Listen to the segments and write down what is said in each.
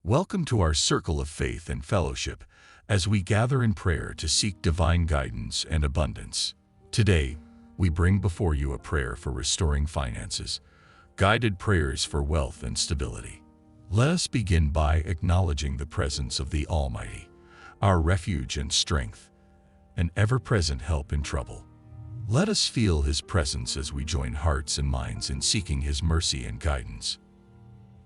Welcome to our circle of faith and fellowship as we gather in prayer to seek divine guidance and abundance. Today, we bring before you a prayer for restoring finances, guided prayers for wealth and stability. Let us begin by acknowledging the presence of the Almighty, our refuge and strength, an ever-present help in trouble. Let us feel His presence as we join hearts and minds in seeking His mercy and guidance.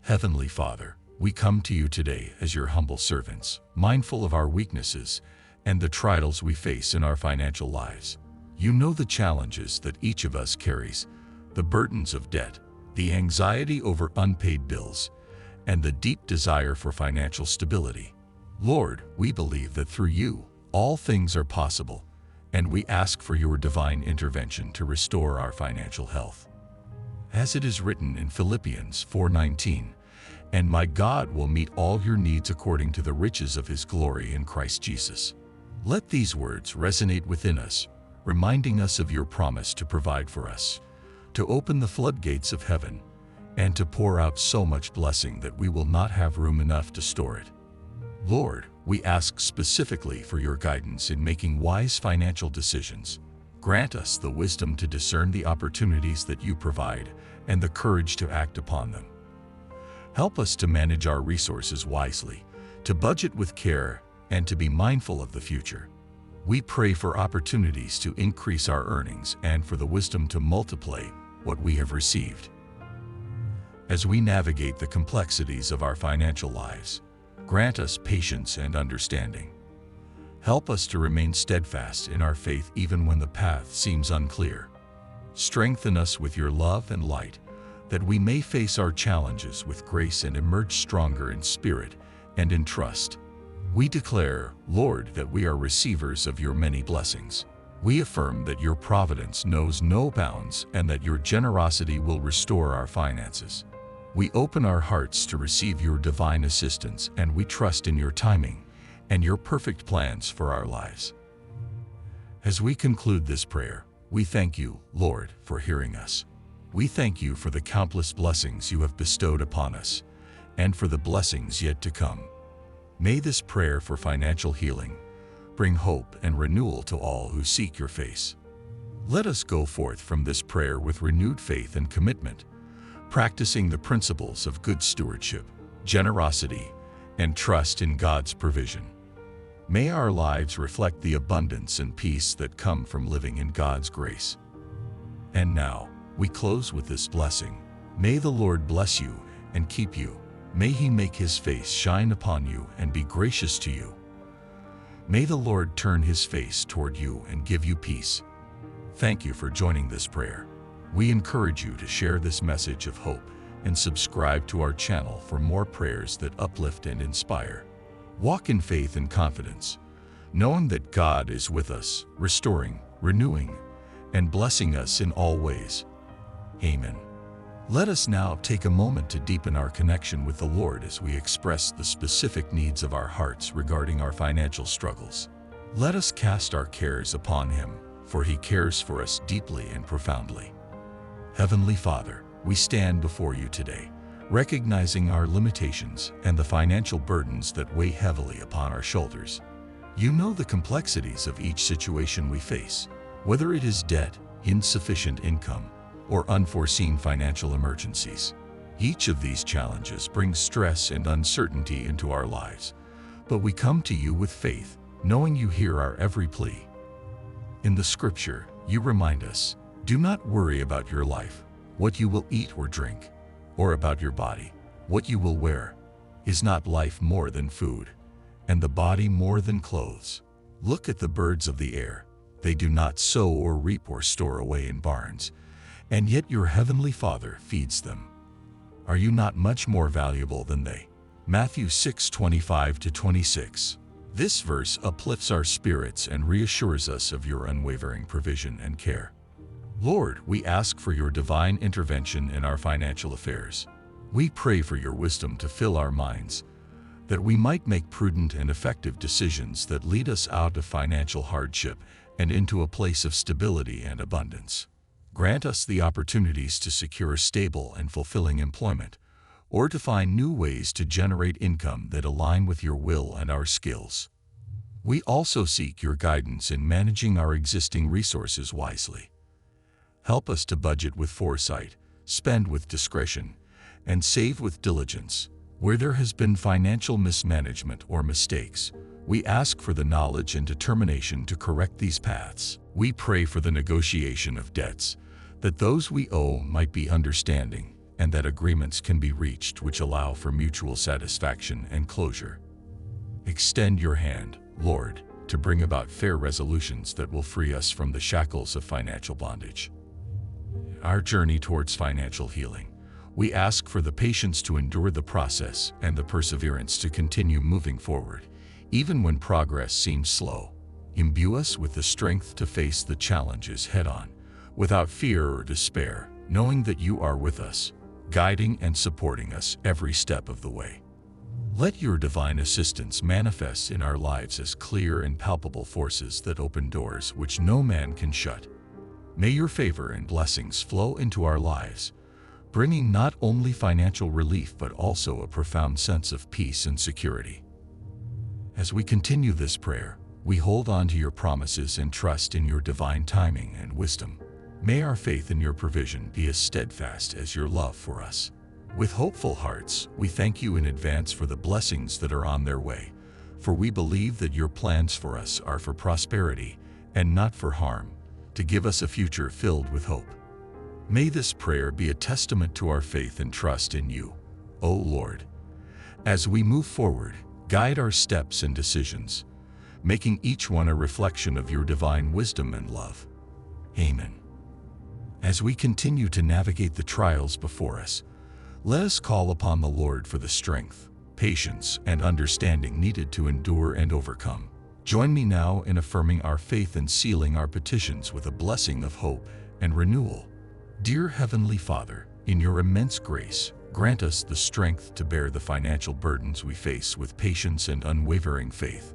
Heavenly Father, we come to you today as your humble servants, mindful of our weaknesses and the trials we face in our financial lives. You know the challenges that each of us carries, the burdens of debt, the anxiety over unpaid bills, and the deep desire for financial stability. Lord, we believe that through you, all things are possible, and we ask for your divine intervention to restore our financial health. As it is written in Philippians 4:19, "And my God will meet all your needs according to the riches of His glory in Christ Jesus." Let these words resonate within us, reminding us of your promise to provide for us, to open the floodgates of heaven, and to pour out so much blessing that we will not have room enough to store it. Lord, we ask specifically for your guidance in making wise financial decisions. Grant us the wisdom to discern the opportunities that you provide and the courage to act upon them. Help us to manage our resources wisely, to budget with care, and to be mindful of the future. We pray for opportunities to increase our earnings and for the wisdom to multiply what we have received. As we navigate the complexities of our financial lives, grant us patience and understanding. Help us to remain steadfast in our faith even when the path seems unclear. Strengthen us with your love and light, that we may face our challenges with grace and emerge stronger in spirit and in trust. We declare, Lord, that we are receivers of your many blessings. We affirm that your providence knows no bounds and that your generosity will restore our finances. We open our hearts to receive your divine assistance, and we trust in your timing and your perfect plans for our lives. As we conclude this prayer, we thank you, Lord, for hearing us. We thank you for the countless blessings you have bestowed upon us, and for the blessings yet to come. May this prayer for financial healing bring hope and renewal to all who seek your face. Let us go forth from this prayer with renewed faith and commitment, practicing the principles of good stewardship, generosity, and trust in God's provision. May our lives reflect the abundance and peace that come from living in God's grace. And now, we close with this blessing. May the Lord bless you and keep you. May He make His face shine upon you and be gracious to you. May the Lord turn His face toward you and give you peace. Thank you for joining this prayer. We encourage you to share this message of hope and subscribe to our channel for more prayers that uplift and inspire. Walk in faith and confidence, knowing that God is with us, restoring, renewing, and blessing us in all ways. Amen. Let us now take a moment to deepen our connection with the Lord as we express the specific needs of our hearts regarding our financial struggles. Let us cast our cares upon Him, for He cares for us deeply and profoundly. Heavenly Father, we stand before you today, recognizing our limitations and the financial burdens that weigh heavily upon our shoulders. You know the complexities of each situation we face, whether it is debt, insufficient income, or unforeseen financial emergencies. Each of these challenges brings stress and uncertainty into our lives, but we come to you with faith, knowing you hear our every plea. In the Scripture, you remind us, do not worry about your life, what you will eat or drink, or about your body, what you will wear. Is not life more than food, and the body more than clothes? Look at the birds of the air. They do not sow or reap or store away in barns, and yet your heavenly Father feeds them. Are you not much more valuable than they? Matthew 6:25-26. This verse uplifts our spirits and reassures us of your unwavering provision and care. Lord, we ask for your divine intervention in our financial affairs. We pray for your wisdom to fill our minds, that we might make prudent and effective decisions that lead us out of financial hardship and into a place of stability and abundance. Grant us the opportunities to secure stable and fulfilling employment, or to find new ways to generate income that align with your will and our skills. We also seek your guidance in managing our existing resources wisely. Help us to budget with foresight, spend with discretion, and save with diligence. Where there has been financial mismanagement or mistakes, we ask for the knowledge and determination to correct these paths. We pray for the negotiation of debts, that those we owe might be understanding, and that agreements can be reached which allow for mutual satisfaction and closure. Extend your hand, Lord, to bring about fair resolutions that will free us from the shackles of financial bondage. Our journey towards financial healing, we ask for the patience to endure the process and the perseverance to continue moving forward, even when progress seems slow. Imbue us with the strength to face the challenges head-on, without fear or despair, knowing that you are with us, guiding and supporting us every step of the way. Let your divine assistance manifest in our lives as clear and palpable forces that open doors which no man can shut. May your favor and blessings flow into our lives, bringing not only financial relief but also a profound sense of peace and security. As we continue this prayer, we hold on to your promises and trust in your divine timing and wisdom. May our faith in your provision be as steadfast as your love for us. With hopeful hearts, we thank you in advance for the blessings that are on their way, for we believe that your plans for us are for prosperity and not for harm, to give us a future filled with hope. May this prayer be a testament to our faith and trust in you, O Lord. As we move forward, guide our steps and decisions, making each one a reflection of your divine wisdom and love. Amen. As we continue to navigate the trials before us, let us call upon the Lord for the strength, patience, and understanding needed to endure and overcome. Join me now in affirming our faith and sealing our petitions with a blessing of hope and renewal. Dear Heavenly Father, in your immense grace, grant us the strength to bear the financial burdens we face with patience and unwavering faith.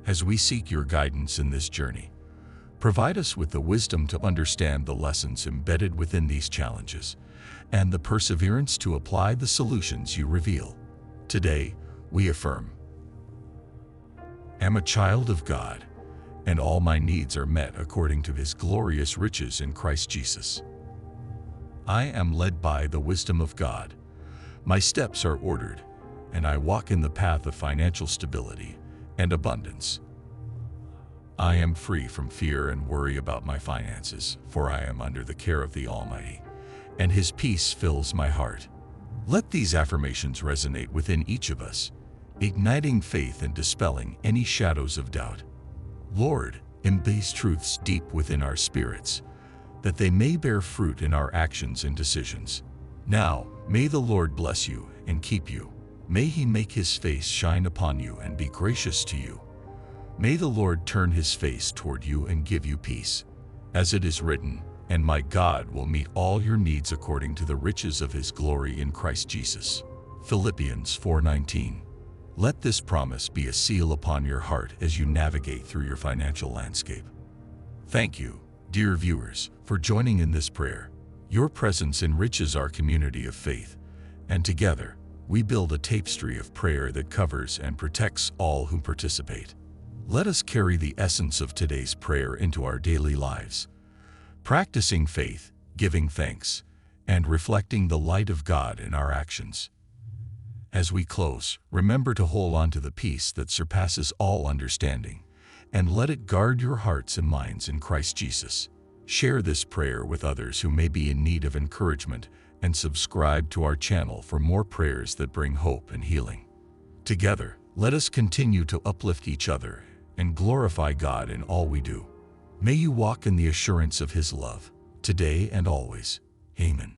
As we seek your guidance in this journey, provide us with the wisdom to understand the lessons embedded within these challenges and the perseverance to apply the solutions you reveal. Today, we affirm, I am a child of God, and all my needs are met according to his glorious riches in Christ Jesus. I am led by the wisdom of God. My steps are ordered, and I walk in the path of financial stability and abundance. I am free from fear and worry about my finances, for I am under the care of the Almighty, and his peace fills my heart. Let these affirmations resonate within each of us, igniting faith and dispelling any shadows of doubt. Lord, embed these truths deep within our spirits, that they may bear fruit in our actions and decisions. Now, may the Lord bless you and keep you. May he make his face shine upon you and be gracious to you. May the Lord turn his face toward you and give you peace. As it is written, and my God will meet all your needs according to the riches of his glory in Christ Jesus. Philippians 4:19. Let this promise be a seal upon your heart as you navigate through your financial landscape. Thank you, dear viewers, for joining in this prayer. Your presence enriches our community of faith, and together, we build a tapestry of prayer that covers and protects all who participate. Let us carry the essence of today's prayer into our daily lives, practicing faith, giving thanks, and reflecting the light of God in our actions. As we close, remember to hold on to the peace that surpasses all understanding, and let it guard your hearts and minds in Christ Jesus. Share this prayer with others who may be in need of encouragement, and subscribe to our channel for more prayers that bring hope and healing. Together, let us continue to uplift each other and glorify God in all we do. May you walk in the assurance of his love, today and always. Amen.